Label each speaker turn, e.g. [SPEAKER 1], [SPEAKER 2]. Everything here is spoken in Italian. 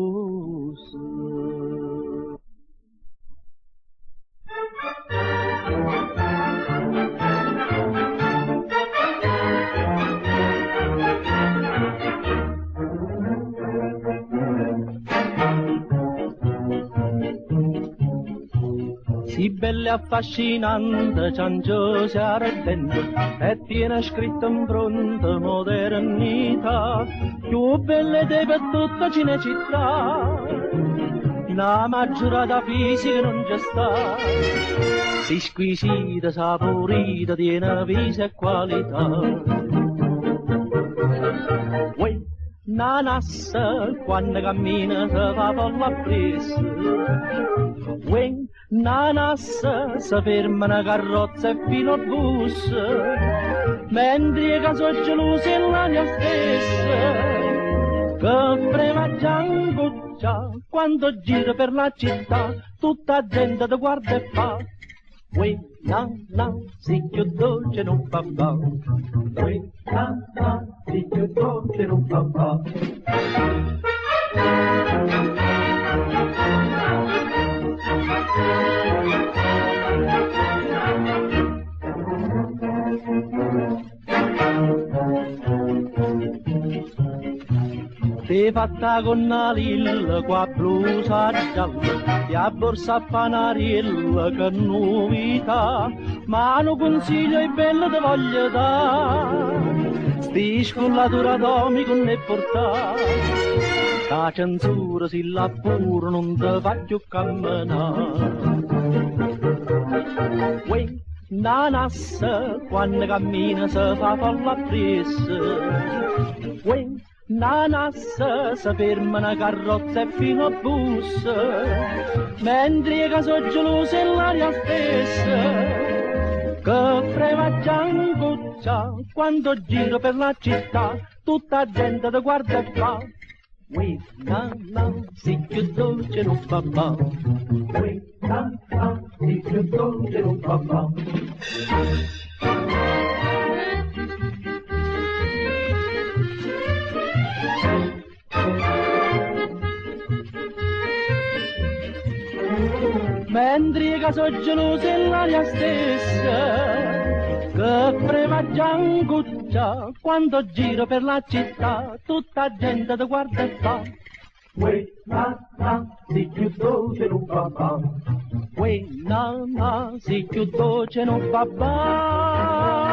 [SPEAKER 1] blues. Sì bella e affascinante, cianciosa e ardente, e tiene scritto in fronte modernità, più belle di per tutta Cinecittà, una maggiorata fisica non c'è sta, si squisita, saporita, tiene viso e qualità. Uè, una nassa, quando cammina si fa folla appresso, uè, una nassa si ferma una carrozza e fino al bus, mentre che sono gelosi e l'aria stessa, che prema gianguccia quando gira per la città, tutta gente ti guarda e fa, uè, na, na, si più dolce non fa fa, uè, na, na, si più dolce non fa fa. Ti fatta con una lilla, qua blusa gialla, ti ha borsa panarilla, che novità, ma non consiglio è bello te voglio dare, sti scollatura atomico ne portare, la censura si la pure non te fa più camminare. Uè, una nassa, quando cammina si fa folla appresso, uè, una nassa si ferma una carrozza e fino al bus, mentre che sono gelosi e l'aria stessa, che prema gianguccia quando giro per la città, tutta gente ti guarda e fa, uè, na, na, si più dolce non fa fa, uè, na, na, si più dolce non fa fa. Mentre che sono gelosi e l'aria stessa, che prema gianguccia quando giro per la città, tutta gente ti guarda e fa, uè, na, na, si più dolce non fa fa, uè, na, na, si più dolce non fa fa.